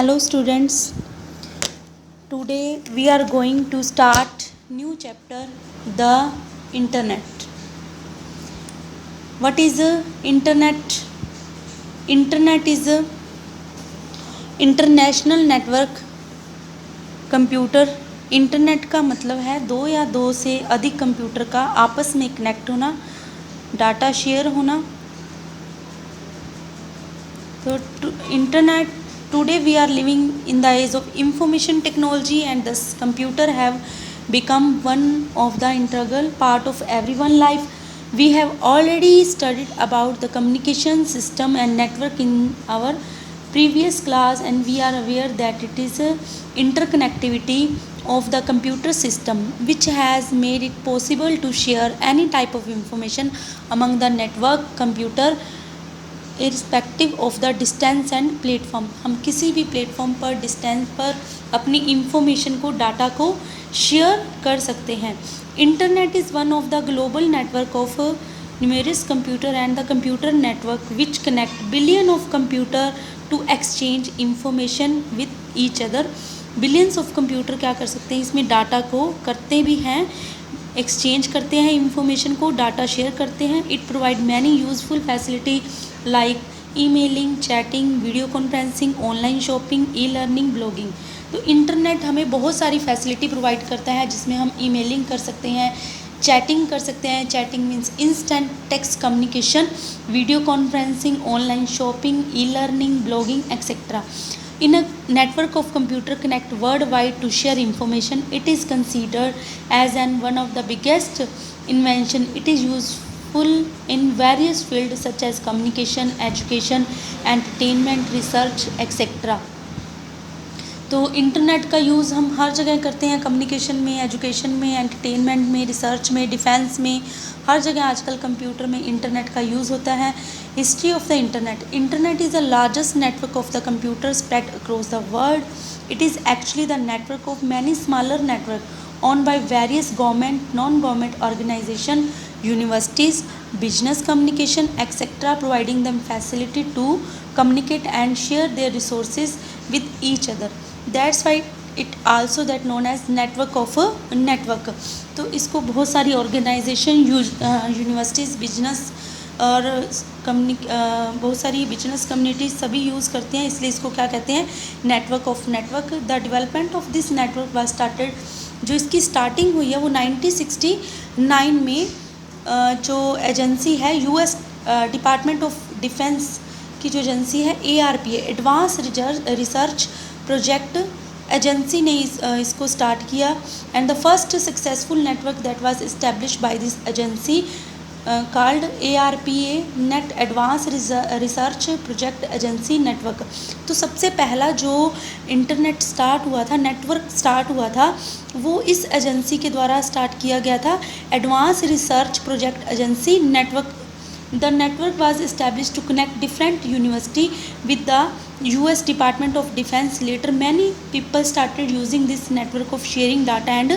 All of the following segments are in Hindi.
Hello students, today we are going to start new chapter, the internet. What is internet? Internet is a international network computer. Internet का मतलब है दो या दो से अधिक कंप्यूटर का आपस में कनेक्ट होना, डाटा शेयर होना. तो internet, today we are living in the age of information technology and thus computer have become one of the integral part of everyone's life. We have already studied about the communication system and network in our previous class, and we are aware that it is a interconnectivity of the computer system which has made it possible to share any type of information among the network computer irrespective of the distance and platform. हम किसी भी प्लेटफॉर्म पर डिस्टेंस पर अपनी इंफॉर्मेशन को, डाटा को शेयर कर सकते हैं. Internet is one of the global network of numerous computer and the computer network which connect billion of computer to exchange information with each other. Billions of computer क्या कर सकते हैं, इसमें डाटा को करते भी हैं, एक्सचेंज करते हैं, इंफॉर्मेशन को, डाटा शेयर करते हैं. It provide many useful facility like emailing, chatting, video conferencing, online shopping, e learning, blogging. तो इंटरनेट हमें बहुत सारी फैसिलिटी प्रोवाइड करता है जिसमें हम ईमेलिंग कर सकते हैं, चैटिंग कर सकते हैं. Chatting means instant text communication, video conferencing, online shopping, e learning, blogging etcetera. In a network of computer connect worldwide to share information, it is considered as one of the biggest invention. It is useful in various fields such as communication, education, entertainment, research, etc. तो इंटरनेट का यूज़ हम हर जगह करते हैं, कम्युनिकेशन में, एजुकेशन में, एंटरटेनमेंट में, रिसर्च में, डिफेंस में, हर जगह आजकल कंप्यूटर में इंटरनेट का यूज़ होता है. History of the internet. Internet is the largest network of the computer spread across the world. It is actually the network of many smaller network owned by various government, non-government organization, universities, business communication, etc., providing them facility to communicate and share their resources with each other. That's why it also that known as network of a network. तो इसको बहुत सारी ऑर्गेनाइजेशन, यूनिवर्सिटीज़, बिजनेस और बहुत सारी बिजनेस कम्युनिटीज सभी यूज़ करते हैं, इसलिए इसको क्या कहते हैं, network of network. The development of this network was started, जो इसकी स्टार्टिंग हुई है वो 1969 में जो एजेंसी है यूएस डिपार्टमेंट ऑफ डिफेंस की जो एजेंसी है ARPA, advance research project agency ने इसको स्टार्ट किया. And the first successful network that was established by this agency called ARPA net advance research project agency network. तो सबसे पहला जो इंटरनेट स्टार्ट हुआ था, नेटवर्क स्टार्ट हुआ था, वो इस एजेंसी के द्वारा स्टार्ट किया गया था, advance research project agency network. The network was established to connect different university with the US Department of Defense. Later many people started using this network of sharing data and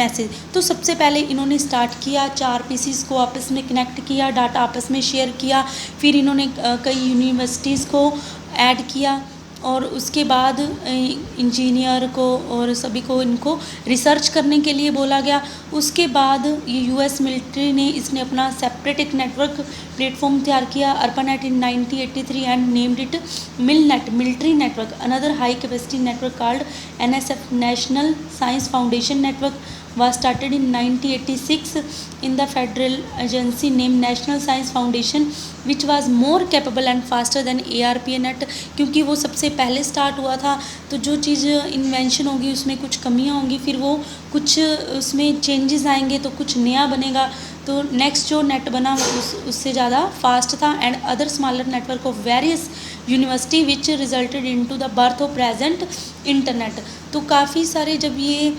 message. तो सबसे पहले इन्होंने स्टार्ट किया, 4 पीसीस को आपस में कनेक्ट किया, डाटा आपस में शेयर किया, फिर इन्होंने कई यूनिवर्सिटीज़ को ऐड किया और उसके बाद इंजीनियर को और सभी को इनको रिसर्च करने के लिए बोला गया. उसके बाद ये यूएस मिलिट्री ने इसने अपना सेपरेट एक नेटवर्क प्लेटफॉर्म तैयार किया, ARPANET in 1983 and named it MILNET, military network. Another high capacity network called NSF, National Science Foundation Network, was started in 1986 in the federal agency named National Science Foundation, which was more capable and faster than ARPANET. क्योंकि वो सबसे पहले स्टार्ट हुआ था, तो जो चीज़ इन्वेंशन होगी उसमें कुछ कमियां होंगी, फिर वो कुछ उसमें चेंजेस आएंगे तो कुछ नया बनेगा. तो नेक्स्ट जो नेट बना उससे ज़्यादा फास्ट था. And other smaller network of various university which resulted into the birth of present internet. तो काफ़ी सारे जब ये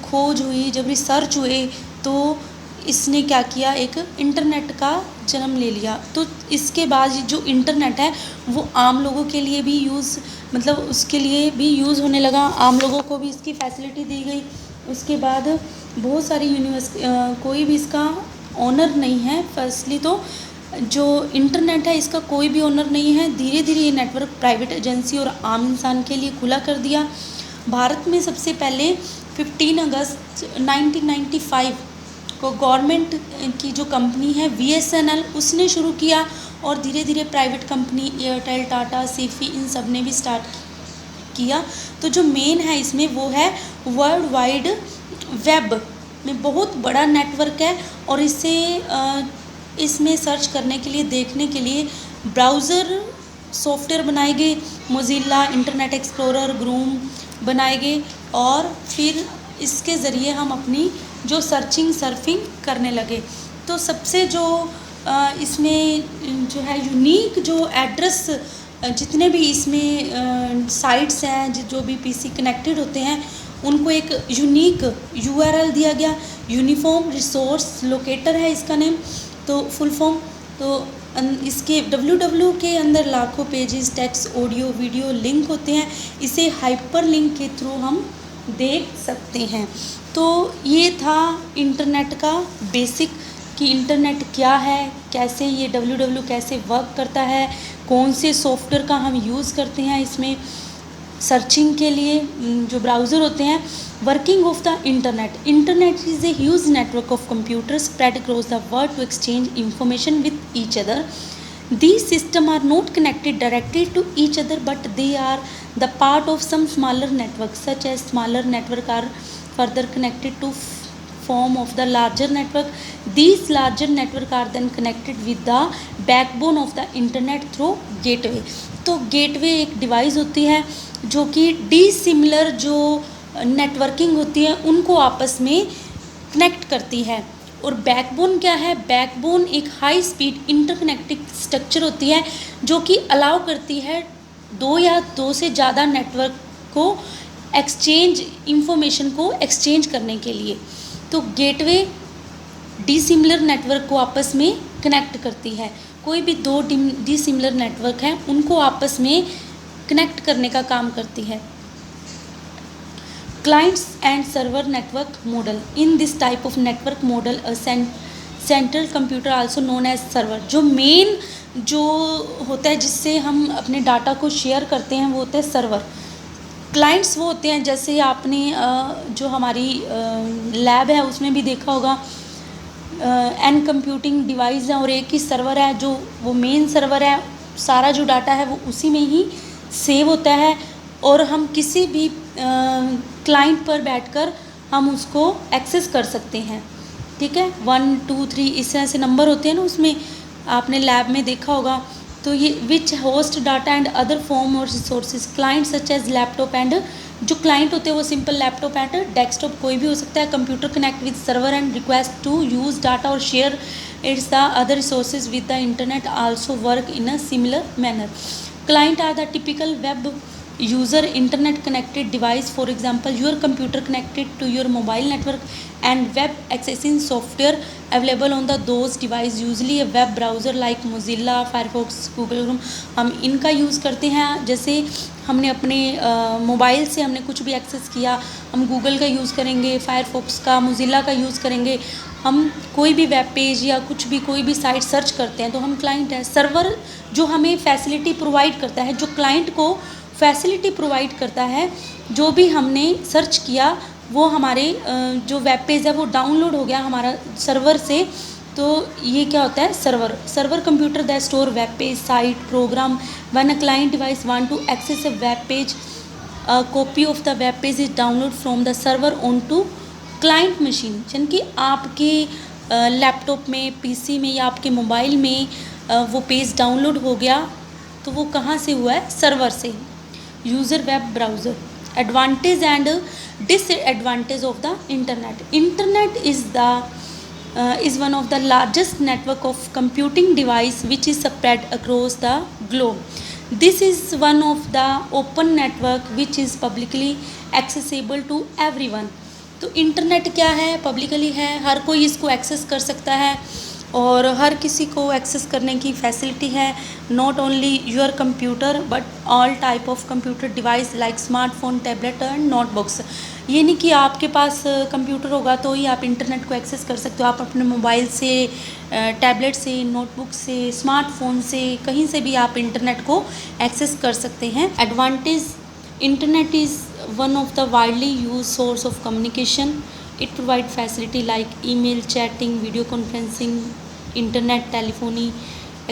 खोज हुई, जब रिसर्च हुए, तो इसने क्या किया, एक इंटरनेट का जन्म ले लिया. तो इसके बाद जो इंटरनेट है वो आम लोगों के लिए भी यूज़, मतलब उसके लिए भी यूज़ होने लगा, आम लोगों को भी इसकी फैसिलिटी दी गई. उसके बाद बहुत सारी यूनिवर्सिटी, कोई भी इसका ऑनर नहीं है. फर्स्टली तो जो इंटरनेट है इसका कोई भी ओनर नहीं है। धीरे धीरे ये नेटवर्क प्राइवेट एजेंसी और आम इंसान के लिए खुला कर दिया। भारत में सबसे पहले 15 अगस्त 1995 को गवर्नमेंट की जो कंपनी है BSNL उसने शुरू किया, और धीरे धीरे प्राइवेट कंपनी एयरटेल, टाटा, सीफी, इन सब ने भी स्टार्ट किया। तो जो मेन है इसमें वो है वर्ल्ड वाइड वेब में बहुत बड़ा नेटवर्क है, और इसमें सर्च करने के लिए, देखने के लिए ब्राउज़र सॉफ्टवेयर बनाए गए, मोजिल्ला, इंटरनेट एक्सप्लोरर, ग्रूम बनाए गए, और फिर इसके ज़रिए हम अपनी जो सर्फिंग करने लगे। तो सबसे जो इसमें जो है यूनिक जो एड्रेस, जितने भी इसमें साइट्स हैं, जो भी PC कनेक्टेड होते हैं, उनको एक यूनिक URL दिया गया। यूनिफॉर्म रिसोर्स लोकेटर है इसका नेम, तो फुल फॉर्म। तो इसके www के अंदर लाखों pages, text, audio, video link होते हैं। इसे हाइपर लिंक के थ्रू हम देख सकते हैं। तो ये था इंटरनेट का बेसिक, कि इंटरनेट क्या है, कैसे ये www कैसे वर्क करता है, कौन से सॉफ्टवेयर का हम यूज़ करते हैं इसमें सर्चिंग के लिए, जो ब्राउज़र होते हैं। Working of the internet is a huge network of computers spread across the world to exchange information with each other. These systems are not connected directly to each other, but they are the part of some smaller networks, such as smaller network are further connected to form of the larger network. These larger network are then connected with the backbone of the internet through gateway. तो गेटवे एक डिवाइस होती है जो कि डिसिमिलर जो नेटवर्किंग होती है उनको आपस में कनेक्ट करती है। और बैकबोन क्या है? बैकबोन एक हाई स्पीड इंटरकनेक्टिंग स्ट्रक्चर होती है जो कि अलाउ करती है दो या दो से ज़्यादा नेटवर्क को इंफॉर्मेशन को एक्सचेंज करने के लिए। तो गेटवे डिसिमिलर नेटवर्क को आपस में कनेक्ट करती है। कोई भी दो डिसिमिलर नेटवर्क हैं उनको आपस में कनेक्ट करने का काम करती है। Clients and server network model. In this type of network model, a central computer also known as server, जो मेन जो होता है जिससे हम अपने डाटा को शेयर करते हैं वो होता है सर्वर। क्लाइंट्स वो होते हैं, जैसे आपने जो हमारी लैब है उसमें भी देखा होगा, एन कंप्यूटिंग डिवाइस है और एक ही सर्वर है, जो वो मेन सर्वर है, सारा जो डाटा है वो उसी में ही सेव होता है, और हम किसी भी क्लाइंट पर बैठकर हम उसको एक्सेस कर सकते हैं। ठीक है, 1 2 3 इस तरह से नंबर होते हैं ना, उसमें आपने लैब में देखा होगा। तो ये which host data and other form और resources, client such as laptop and, जो क्लाइंट होते हैं वो सिंपल लैपटॉप एंड डेस्कटॉप कोई भी हो सकता है। Computer connect with server and request to use data और share its the other resources with the internet also work in a similar manner. Client are the typical web user internet connected device, for example your computer connected to your mobile network and web accessing software available on the those device, usually a web browser like Mozilla, Firefox, Google Chrome। हम इनका यूज़ करते हैं। जैसे हमने अपने मोबाइल से हमने कुछ भी एक्सेस किया, हम गूगल का यूज़ करेंगे, फायरफॉक्स का, मोजिल्ला का यूज़ करेंगे। हम कोई भी वेब पेज या कुछ भी कोई भी साइट सर्च करते हैं तो हम क्लाइंट है। सर्वर जो हमें फैसिलिटी प्रोवाइड करता है, जो क्लाइंट को फैसिलिटी प्रोवाइड करता है, जो भी हमने सर्च किया वो हमारे जो वेब पेज है वो डाउनलोड हो गया हमारा सर्वर से, तो ये क्या होता है server computer that store web page, site, program. When a client device want to access a web page, a copy of the web page is download from the server on to client machine. यानी कि आपके लैपटॉप में, PC में या आपके मोबाइल में वो पेज डाउनलोड हो गया, तो वो कहाँ से हुआ है? सर्वर से। User web browser. Advantage and disadvantage of the internet is one of the largest network of computing device which is spread across the globe. This is one of the open network which is publicly accessible to everyone. तो इंटरनेट क्या है? पब्लिकली है, हर कोई इसको एक्सेस कर सकता है और हर किसी को एक्सेस करने की फैसिलिटी है। Not only your computer but all type of computer device like smartphone, tablet and notebooks. ये नहीं कि आपके पास कंप्यूटर होगा तो ही आप इंटरनेट को एक्सेस कर सकते हो। आप अपने मोबाइल से, टैबलेट से, नोटबुक से, स्मार्टफोन से, कहीं से भी आप इंटरनेट को एक्सेस कर सकते हैं। Advantage: internet is one of the widely use source of communication. It provide facility like email, chatting, video conferencing, internet, telephony,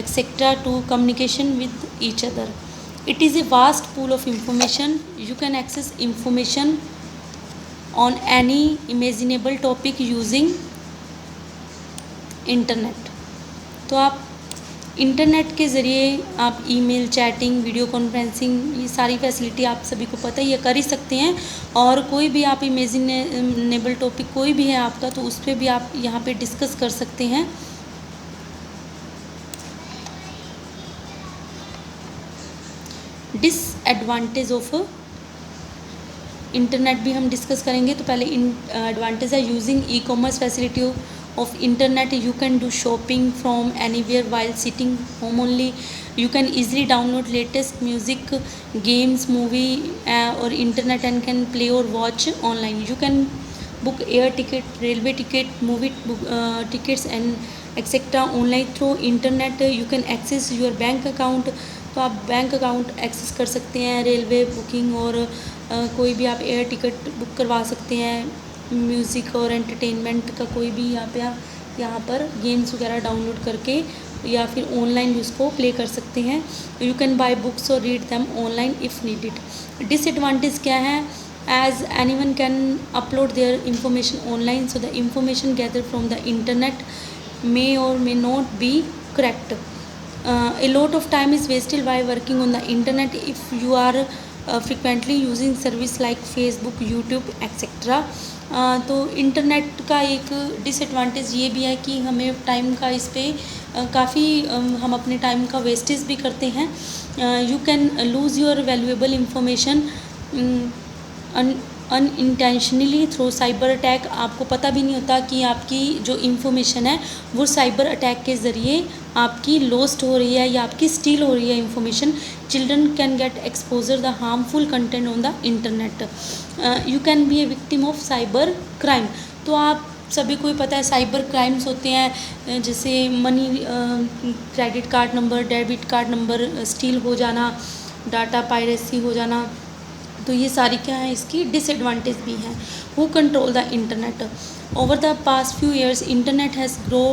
etc. to communication with each other. It is a vast pool of information. You can access information on any imaginable topic using internet. तो आप इंटरनेट के ज़रिए आप ईमेल, चैटिंग, वीडियो कॉन्फ्रेंसिंग, ये सारी फैसिलिटी आप सभी को पता है, ये कर ही सकते हैं। और कोई भी आप इमेजिनेबल टॉपिक कोई भी है आपका, तो उस पर भी आप यहाँ पे डिस्कस कर सकते हैं। डिसएडवांटेज ऑफ इंटरनेट भी हम डिस्कस करेंगे। तो पहले एडवांटेज है using e commerce facility of internet. You can do shopping from anywhere while sitting home only. You can easily download latest music, games, movie और इंटरनेट एंड कैन प्ले और watch online. You can book air ticket, railway ticket, movie tickets and etcetera online through internet. You can access your bank account. तो आप बैंक अकाउंट एक्सेस कर सकते हैं, रेलवे बुकिंग और कोई भी आप एयर टिकट बुक करवा सकते हैं. म्यूज़िक और एंटरटेनमेंट का कोई भी यहाँ पर गेम्स वगैरह डाउनलोड करके या फिर ऑनलाइन भी उसको प्ले कर सकते हैं. यू कैन बाय बुक्स और read them online if needed. Disadvantage क्या है? As any one can upload their information online, so the information gather from the internet may or may not be correct. A lot of time is wasted while working on the internet if you are frequently using service like Facebook, YouTube, etc. तो इंटरनेट का एक डिसएडवांटेज ये भी है कि हमें टाइम का इस पर काफ़ी हम अपने टाइम का वेस्टेज भी करते हैं. You can lose your valuable information unintentionally through cyber attack. आपको पता भी नहीं होता कि आपकी जो इंफॉर्मेशन है वो साइबर अटैक के ज़रिए आपकी लॉस्ट हो रही है या आपकी स्टील हो रही है information. Children can get exposure the harmful content on the internet. You can be a victim of cyber crime. तो आप सभी को ही पता है साइबर क्राइम्स होते हैं, जैसे money, credit card number, debit card number steel हो जाना, डाटा पायरेसी हो जाना. तो ये सारी क्या है, इसकी डिसएडवांटेज भी हैं. Who control the internet? Over the past few years internet has grow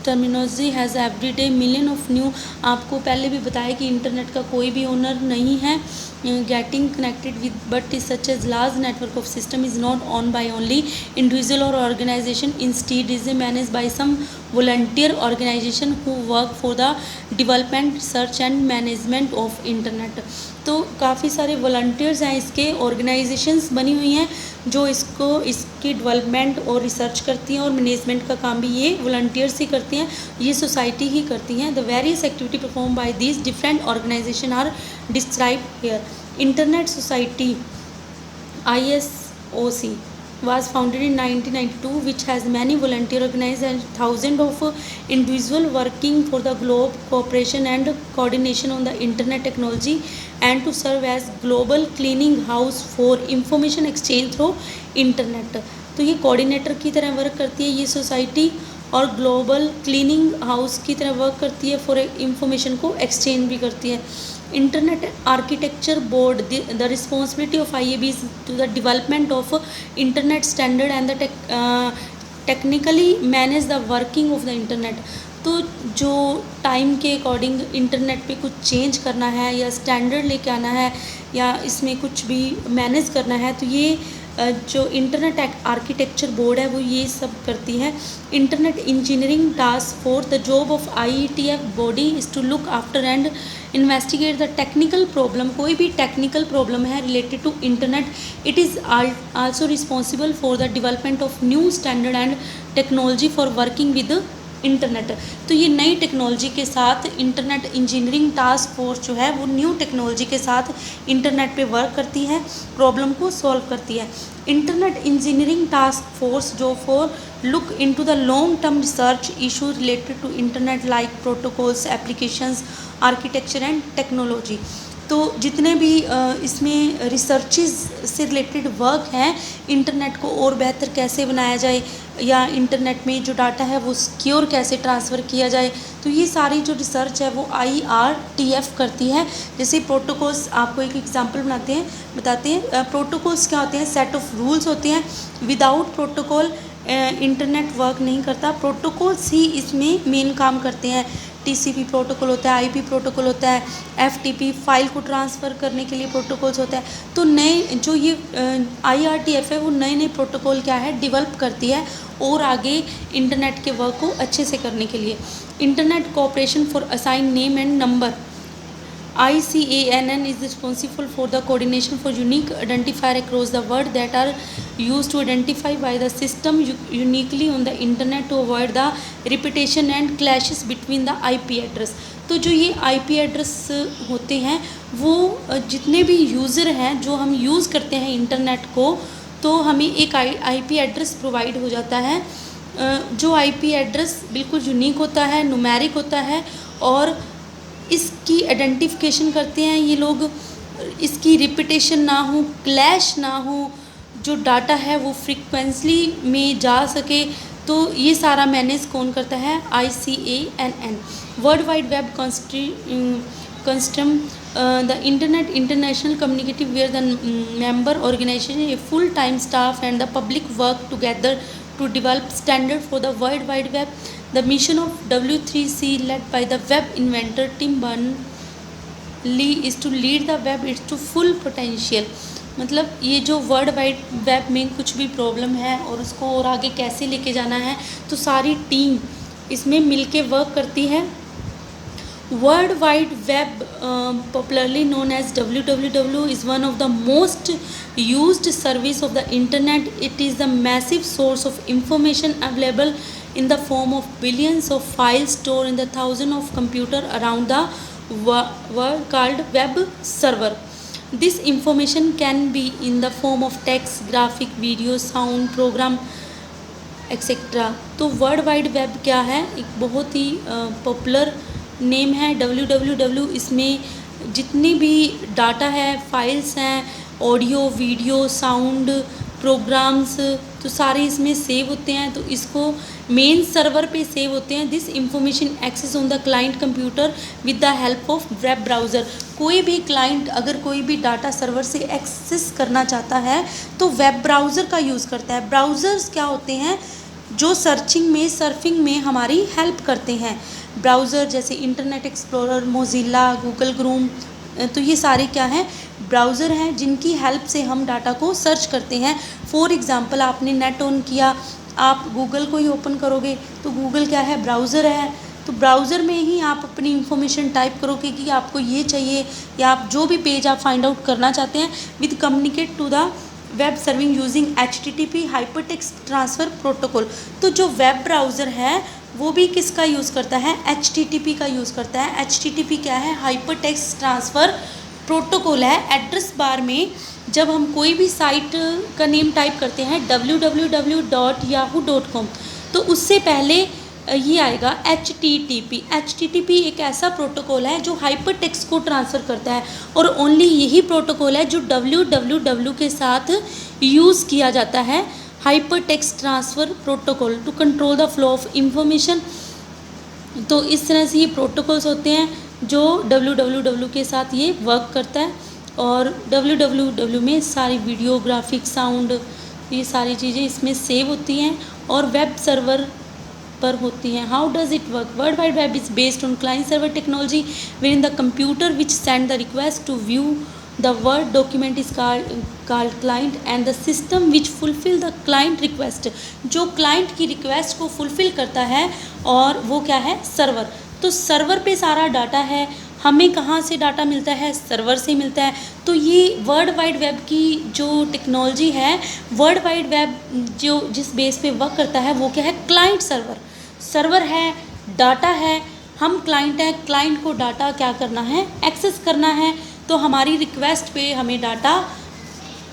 terminology has every day million of new. आपको पहले भी बताया कि इंटरनेट का कोई भी ओनर नहीं है. Getting connected with but is such as large network of system is not on by only individual और organization. Instead is manage by some volunteer organization who work for the development, research and management of internet. तो काफ़ी सारे वॉलंटियर्स हैं, इसके ऑर्गेनाइजेशंस बनी हुई हैं जो इसकी डेवलपमेंट और रिसर्च करती हैं और मैनेजमेंट का काम भी ये वॉलंटियर्स ही करती हैं, ये सोसाइटी ही करती हैं. The various activity perform by these different organisation are describe here. Internet society ISOC was founded in 1992, which has many volunteer organized and thousands of individual working for the globe cooperation and coordination on the internet technology and to serve as global cleaning house for information exchange through internet. तो ये कोऑर्डिनेटर की तरह वर्क करती है ये सोसाइटी और ग्लोबल क्लीनिंग हाउस की तरह वर्क करती है, फॉर इंफॉर्मेशन को एक्सचेंज भी करती है. Internet architecture board, the responsibility of IAB to the development of internet standard and the technically manage the working of the internet. तो जो टाइम के अकॉर्डिंग इंटरनेट पे कुछ चेंज करना है या स्टैंडर्ड लेके आना है या इसमें कुछ भी मैनेज करना है, तो ये जो इंटरनेट आर्किटेक्चर बोर्ड है वो ये सब करती है. Internet engineering task force, the job of IETF body is to look after and investigate the technical problem. कोई भी टेक्निकल प्रॉब्लम है related to internet, it is also responsible for the development of new standard and technology for working with internet. तो ये नई टेक्नोलॉजी के साथ इंटरनेट इंजीनियरिंग टास्क फोर्स जो है वो न्यू टेक्नोलॉजी के साथ इंटरनेट पे वर्क करती है, प्रॉब्लम को सॉल्व करती है. इंटरनेट इंजीनियरिंग टास्क फोर्स जो for look into the long term research issue related to internet like protocols, applications, architecture and technology. तो जितने भी इसमें रिसर्चेस से रिलेटेड वर्क हैं, इंटरनेट को और बेहतर कैसे बनाया जाए या इंटरनेट में जो डाटा है वो सिक्योर कैसे ट्रांसफ़र किया जाए, तो ये सारी जो रिसर्च है वो IRTF करती है। जैसे प्रोटोकॉल्स, आपको एक एग्जांपल बताते हैं। प्रोटोकॉल्स क्या होते हैं? सेट ऑफ रूल्स होते हैं। विदाउट प्रोटोकॉल इंटरनेट वर्क नहीं करता। प्रोटोकॉल्स ही इसमें मेन काम करते हैं। TCP प्रोटोकॉल होता है, IP प्रोटोकॉल होता है, FTP फाइल को ट्रांसफ़र करने के लिए प्रोटोकॉल्स होता है। तो नए जो ये IRTF है वो नए नए प्रोटोकॉल क्या है डेवलप करती है और आगे इंटरनेट के वर्क को अच्छे से करने के लिए। Internet cooperation for assign name and number, ICANN is responsible for the coordination for unique identifier across the world that are used to identify by the system uniquely on the internet to avoid the repetition and clashes between the IP address। तो जो ये IP एड्रेस होते हैं वो जितने भी यूज़र हैं जो हम यूज़ करते हैं इंटरनेट को, तो हमें एक IP एड्रेस प्रोवाइड हो जाता है। जो IP एड्रेस बिल्कुल यूनिक होता है, न्यूमेरिक होता है और इसकी आइडेंटिफिकेशन करते हैं ये लोग, इसकी रिपीटेशन ना हो, क्लैश ना हो, जो डाटा है वो फ्रीक्वेंटली में जा सके, तो ये सारा मैनेज कौन करता है? ICANN। World wide Web consortium the internet international communicative where the member organization a full time staff and the public work together to develop standard for the World Wide Web. The mission of W3C led by the web inventor Tim Berners-Lee is to lead the web its to full potential। मतलब ये जो वर्ल्ड वाइड वेब में कुछ भी प्रॉब्लम है और उसको और आगे कैसे लेके जाना है, तो सारी टीम इसमें मिलके वर्क करती है। World Wide Web, popularly known as WWW, is one of the most used service of the internet. It is the massive source of information available in the form of billions of files stored in the thousands of computers around the world called web server. This information can be in the form of text, graphic, video, sound, program, etcetera. तो वर्ल्ड वाइड वेब क्या है? एक बहुत ही पॉपुलर नेम है WWW। इसमें जितनी भी डाटा है, फाइल्स हैं, ऑडियो, वीडियो, साउंड, प्रोग्राम्स, तो सारे इसमें सेव होते हैं। तो इसको मेन सर्वर पे सेव होते हैं। This information access on the client computer with the help of web browser. कोई भी क्लाइंट अगर कोई भी डाटा सर्वर से एक्सेस करना चाहता है तो वेब ब्राउज़र का यूज़ करता है। ब्राउज़र्स क्या होते हैं? जो सर्फिंग में हमारी हेल्प करते हैं। ब्राउज़र जैसे internet explorer, Mozilla, Google Chrome, तो ये सारे क्या हैं? ब्राउज़र हैं जिनकी हेल्प से हम डाटा को सर्च करते हैं। फॉर एग्ज़ाम्पल, आपने नेट ऑन किया, आप गूगल को ही ओपन करोगे तो गूगल क्या है? ब्राउज़र है। तो ब्राउज़र में ही आप अपनी इंफॉर्मेशन टाइप करोगे कि आपको ये चाहिए या आप जो भी पेज आप फाइंड आउट करना चाहते हैं with communicate to the web serving using HTTP hypertext transfer protocol. तो जो वेब ब्राउज़र है वो भी किसका यूज़ करता है? HTTP का यूज़ करता है। HTTP क्या है? हाइपरटेक्स्ट ट्रांसफ़र प्रोटोकॉल है। एड्रेस बार में जब हम कोई भी साइट का नेम टाइप करते हैं www.yahoo.com, तो उससे पहले ये आएगा HTTP। HTTP एक ऐसा प्रोटोकॉल है जो हाइपर टेक्स्ट को ट्रांसफ़र करता है और ओनली यही प्रोटोकॉल है जो www के साथ यूज़ किया जाता है। Hyper text transfer protocol to control the flow of information. तो इस तरह से ये प्रोटोकॉल्स होते हैं जो www के साथ ये वर्क करता है। और www में सारी वीडियो, ग्राफिक, साउंड, ये सारी चीज़ें इसमें सेव होती हैं और वेब सर्वर पर होती हैं। How does it work? World wide web is based on client server technology where in the computer which send the request to view the word document is called client and the system which fulfil the client request. जो क्लाइंट की रिक्वेस्ट को फुलफिल करता है और वो क्या है? सर्वर। तो सर्वर पे सारा डाटा है। हमें कहाँ से डाटा मिलता है? सर्वर से मिलता है। तो ये वर्ल्ड वाइड वेब की जो टेक्नोलॉजी है, वर्ल्ड वाइड वेब जो जिस बेस पे वर्क करता है वो क्या है? Client server. सर्वर है, डाटा है, हम क्लाइंट हैं, क्लाइंट को डाटा क्या करना है? एक्सेस करना है। तो हमारी रिक्वेस्ट पे हमें डाटा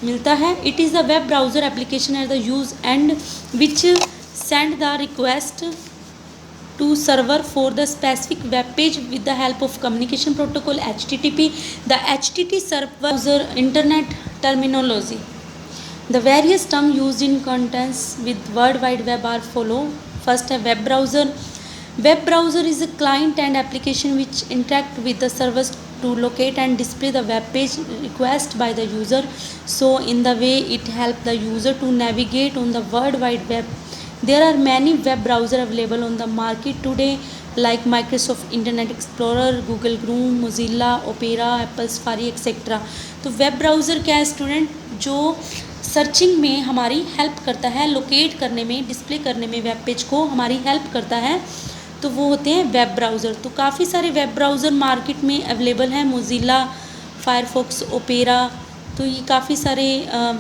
मिलता है। It is the web browser application at the use and which send the request to server for the specific web page with the help of communication protocol HTTP. The HTTP server user internet terminology. The various terms used in contents with World Wide Web are follow. First, a web browser. Web browser is a client and application which interact with the servers to locate and display the web page request by the user. So in the way it helps the user to navigate on the World Wide Web. There are many web browser available on the market today like Microsoft Internet Explorer, Google Chrome, Mozilla, Opera, Apple Safari etc. तो वेब ब्राउज़र क्या है स्टूडेंट, जो सर्चिंग में हमारी हेल्प करता है, लोकेट करने में, डिस्प्ले करने में वेब पेज को हमारी हेल्प करता है, तो वो होते हैं वेब ब्राउज़र। तो काफ़ी सारे वेब ब्राउज़र मार्केट में अवेलेबल हैं, मोजिला, फायरफॉक्स, ओपेरा, तो ये काफ़ी सारे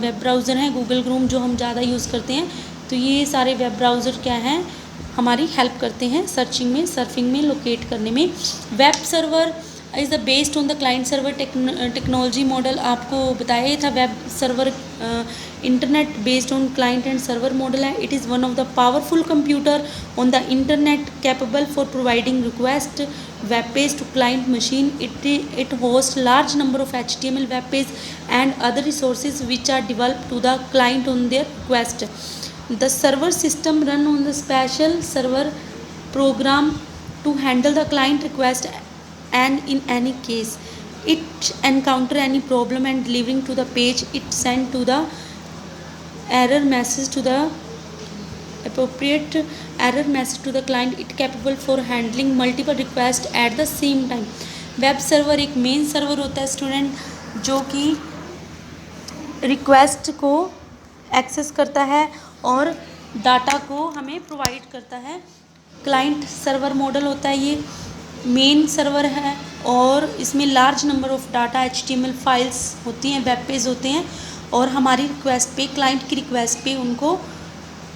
वेब ब्राउज़र हैं। गूगल क्रोम जो हम ज़्यादा यूज़ करते हैं, तो ये सारे वेब ब्राउज़र क्या हैं, हमारी हेल्प करते हैं सर्चिंग में, सर्फिंग में, लोकेट करने में। Web server is the based on the client server technology model. आपको बताया था web server internet based on client and server model है। It is one of the powerful computer on the internet capable for providing request web page to client machine. It hosts large number of HTML web page and other resources which are developed to the client on their request. The server system run on the special server program to handle the client request, and in any case it encounter any problem and delivering to the page, it send to the error message to the appropriate error message to the client. It capable for handling multiple request at the same time. Web server एक मेन सर्वर होता है स्टूडेंट, जो कि रिक्वेस्ट को एक्सेस करता है और डाटा को हमें प्रोवाइड करता है। क्लाइंट सर्वर मॉडल होता है, ये मेन सर्वर है और इसमें large number of data HTML files होती हैं, वेब पेज होते हैं, और हमारी रिक्वेस्ट पे, क्लाइंट की रिक्वेस्ट पे उनको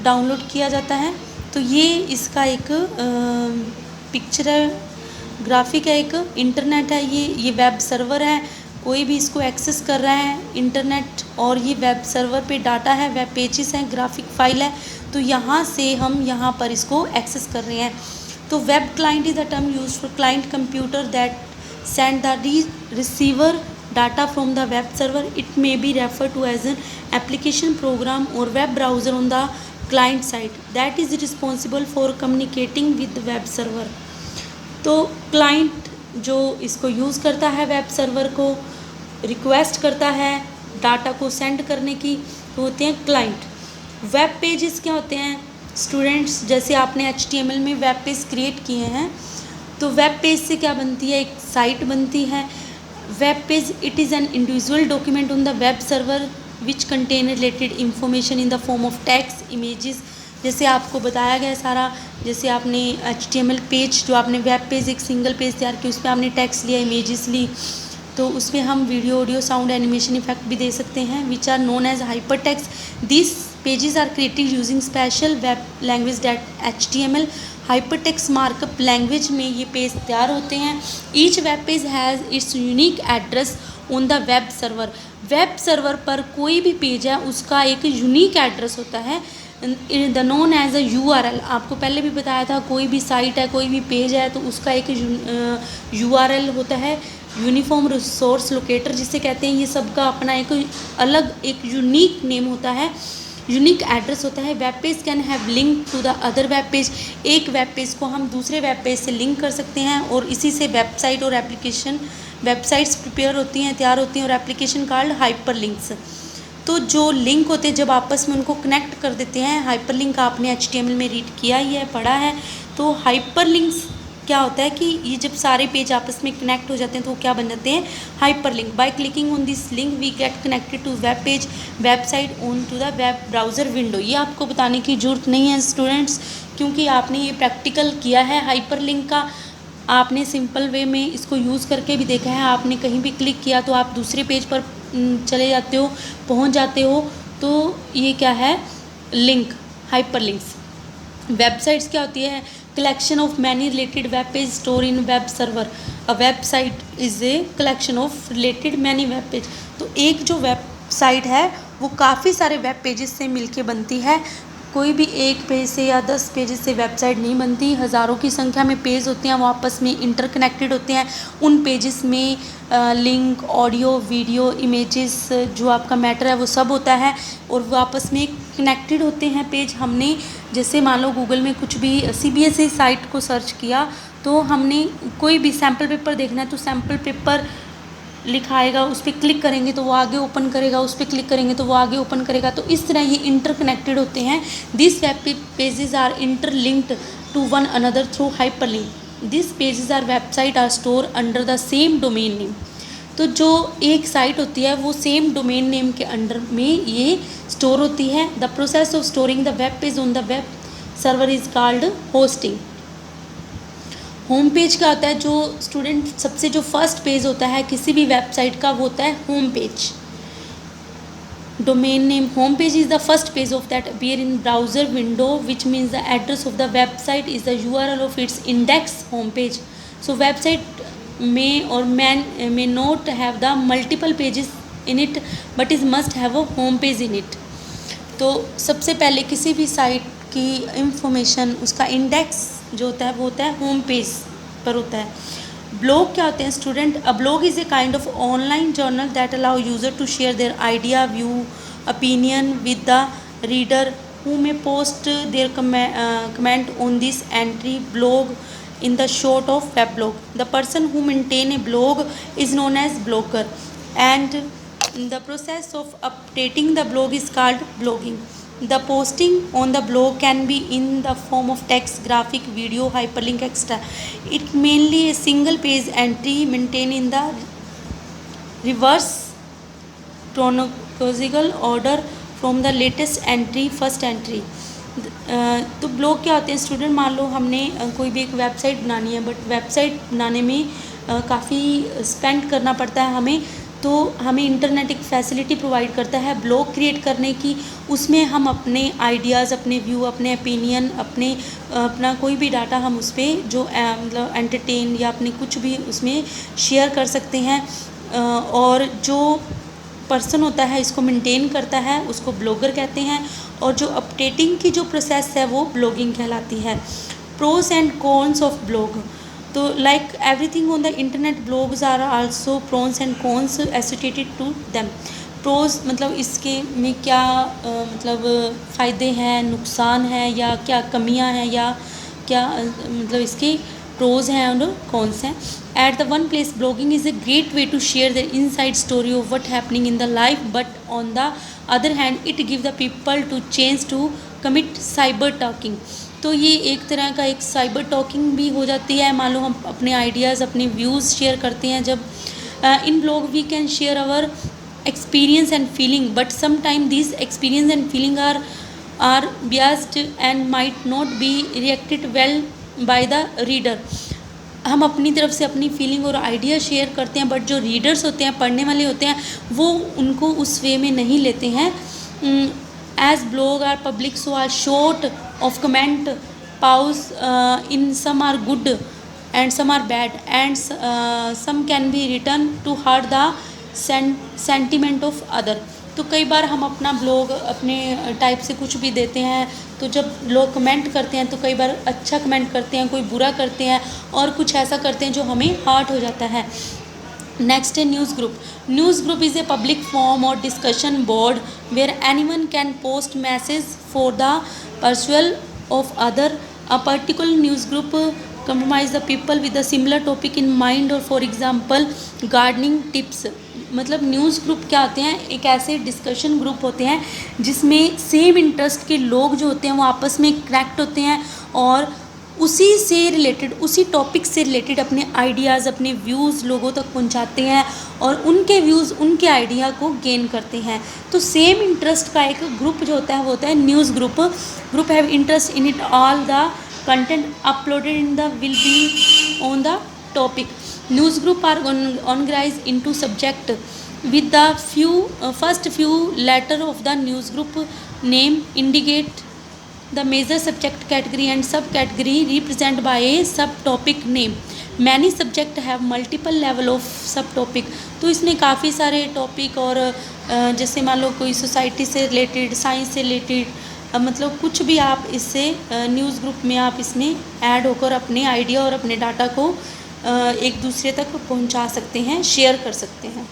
डाउनलोड किया जाता है। तो ये इसका एक पिक्चर है, ग्राफिक है, एक इंटरनेट है, ये वेब सर्वर है। कोई भी इसको एक्सेस कर रहा है इंटरनेट, और ये वेब सर्वर पे डाटा है, वेब पेजेस हैं, ग्राफिक फाइल है, तो यहाँ से हम यहाँ पर इसको एक्सेस कर रहे हैं। तो web client is the term use for client computer that send the receiver data from the web server. It may be referred to as an application program or web browser on the client side that is responsible for communicating with the web server. तो क्लाइंट जो इसको यूज़ करता है, वेब सर्वर को रिक्वेस्ट करता है डाटा को सेंड करने की, तो होते हैं क्लाइंट। वेब पेजेस क्या होते हैं स्टूडेंट्स, जैसे आपने HTML में वेब पेज क्रिएट किए हैं, तो वेब पेज से क्या बनती है, एक साइट बनती है। Web page it is an individual document on the web server which contain related information in the form of text, images. जैसे आपको बताया गया सारा, जैसे आपने HTML पेज, जो आपने वेब पेज एक सिंगल पेज तैयार किया, उस पर आपने टेक्स्ट लिया, इमेजेस ली, तो उसमें हम video, audio, sound, animation effect भी दे सकते हैं, which are known as hyper text. This pages are created using special web language that HTML hypertext markup language में ये पेज तैयार होते हैं। Each web page has its unique address on the web server. Web server पर कोई भी पेज है उसका एक यूनिक एड्रेस होता है, the known as a URL। आपको पहले भी बताया था, कोई भी साइट है, कोई भी पेज है, तो उसका एक URL होता है, यूनिफॉर्म रिसोर्स लोकेटर जिसे कहते हैं। ये सबका अपना एक अलग एक यूनिक नेम होता है, यूनिक एड्रेस होता है। Web page can have link to the other web page. एक वेब पेज को हम दूसरे वेब पेज से लिंक कर सकते हैं, और इसी से वेबसाइट और एप्लीकेशन, वेबसाइट्स प्रिपेयर होती हैं, तैयार होती हैं, और एप्लीकेशन कॉल्ड हाइपर लिंक्स। तो जो लिंक होते हैं जब आपस में उनको कनेक्ट कर देते हैं, हाइपर लिंक आपने HTML में रीड किया ही है, पढ़ा है। तो हाइपर लिंक्स क्या होता है कि ये जब सारे पेज आपस में कनेक्ट हो जाते हैं तो क्या बन जाते हैं, hyper link. By clicking on this link we get connected to web page, website on to the web browser window. ये आपको बताने की ज़रूरत नहीं है स्टूडेंट्स, क्योंकि आपने ये प्रैक्टिकल किया है हाइपर लिंक का। आपने सिंपल वे में इसको यूज़ करके भी देखा है। आपने कहीं भी क्लिक किया तो आप दूसरे पेज पर चले जाते हो, पहुंच जाते हो। तो ये क्या है, लिंक, हाइपर लिंक्स। वेबसाइट्स क्या होती है, collection of many related web page store in web server. A website is a collection of related many web page. तो एक जो वेबसाइट है वो काफ़ी सारे वेब पेजेस से मिलके बनती है। कोई भी एक पेज से या 10 पेज से वेबसाइट नहीं बनती, हज़ारों की संख्या में पेज होते हैं, वो आपस में इंटरकनेक्टेड होते हैं। उन पेजेस में लिंक, ऑडियो, वीडियो, इमेजेस जो आपका मैटर है वो सब होता है और वो आपस में कनेक्टेड होते हैं पेज। हमने जैसे मान लो गूगल में कुछ भी CBSE साइट को सर्च किया, तो हमने कोई भी सैम्पल पेपर देखना है तो सैम्पल पेपर लिखा आएगा, उस पर क्लिक करेंगे तो वो आगे ओपन करेगा, उस पर क्लिक करेंगे तो वो आगे ओपन करेगा। तो इस तरह ये इंटरकनेक्टेड होते हैं। This web pages are interlinked to one another through hyperlink. This pages are website are store under the same domain name. तो जो एक साइट होती है वो सेम डोमेन नेम के अंडर में ये स्टोर होती है। The process of storing the web page on the web server is called hosting. Home page क्या होता है, जो स्टूडेंट सबसे जो फर्स्ट पेज होता है किसी भी वेबसाइट का वो होता है home page. Domain name home page is the first page of that appear in browser window which means the address of the website is the URL of its index home page. So website में और may not have the multiple pages in it but is must have a home page in it। तो सबसे पहले किसी भी साइट की इंफॉर्मेशन उसका इंडेक्स जो होता है वो होता है होम पेज पर होता है। ब्लॉग क्या होते हैं student? A blog is a kind of online journal that allow user to share their idea, view, opinion with the reader who may post their comment on this entry blog in the short of web blog. The person who maintain a blog is known as blogger and the process of updating the blog is called blogging. The posting on the blog can be in the form of text, graphic, video, hyperlink, etc. It mainly a single page entry maintained in the reverse chronological order from the latest entry first entry। तो ब्लॉग क्या होते हैं स्टूडेंट? मान लो हमने कोई भी एक वेबसाइट बनानी है, बट वेबसाइट बनाने में काफ़ी स्पेंड करना पड़ता है हमें, तो हमें इंटरनेट एक फैसिलिटी प्रोवाइड करता है ब्लॉग क्रिएट करने की। उसमें हम अपने आइडियाज़, अपने व्यू, अपने ओपिनियन, अपना कोई भी डाटा हम उस पर जो मतलब एंटरटेन या अपने कुछ भी उसमें शेयर कर सकते हैं। और जो पर्सन होता है इसको मेंटेन करता है उसको ब्लॉगर कहते हैं, और जो अपडेटिंग की जो प्रोसेस है वो ब्लॉगिंग कहलाती है। Pros and cons of blog, तो like everything on the internet blogs are also pros and cons associated to them. Pros मतलब इसके में क्या मतलब फ़ायदे हैं, नुकसान हैं, या क्या कमियां हैं, या क्या मतलब इसके प्रोज हैं और कॉन्स हैं। At the one place blogging is a great way to share the inside story of what happening in the life, but on the other hand it give the people to change to commit cyber talking. तो ये एक तरह का एक साइबर टॉकिंग भी हो जाती है। मान लो हम अपने आइडियाज़, अपने व्यूज़ शेयर करते हैं जब in blog we can share our experience and feeling, but sometimes these experience and feeling are biased and might not be reacted well by the reader। हम अपनी तरफ से अपनी फीलिंग और आइडिया शेयर करते हैं, बट जो रीडर्स होते हैं, पढ़ने वाले होते हैं, वो उनको उस वे में नहीं लेते हैं। As blog are public so are short of comment pause in some are good and some are bad and some can be return to hurt the sentiment of other. तो कई बार हम अपना ब्लॉग अपने टाइप से कुछ भी देते हैं, तो जब लोग कमेंट करते हैं तो कई बार अच्छा कमेंट करते हैं, कोई बुरा करते हैं, और कुछ ऐसा करते हैं जो हमें हर्ट हो जाता है। नेक्स्ट है news group. News group is a public forum or discussion board where anyone can post message for the perusal of other. A particular news group compromise the people with a similar topic in mind, और फॉर एग्जाम्पल गार्डनिंग टिप्स। मतलब न्यूज़ ग्रुप क्या होते हैं? एक ऐसे डिस्कशन ग्रुप होते हैं जिसमें सेम इंटरेस्ट के लोग जो होते हैं वो आपस में कनेक्ट होते हैं और उसी से रिलेटेड, उसी टॉपिक से रिलेटेड अपने आइडियाज़, अपने व्यूज़ लोगों तक पहुंचाते हैं और उनके व्यूज़, उनके आइडिया को गेन करते हैं। तो सेम इंटरेस्ट का एक ग्रुप जो होता है वो होता है news group. Group have interest in it all the content uploaded in the will be on the topic. News group are organized into subject with the first few letter of the news group name indicate the major subject category and subcategory represented by a subtopic name. Many subject have multiple level of subtopic। तो इसमें काफ़ी सारे टॉपिक, और जैसे मान लो कोई सोसाइटी से रिलेटेड, साइंस से रिलेटेड, मतलब कुछ भी आप इससे न्यूज़ ग्रुप में आप इसमें ऐड होकर अपने आइडिया और अपने डाटा को एक दूसरे तक पहुंचा सकते हैं, शेयर कर सकते हैं।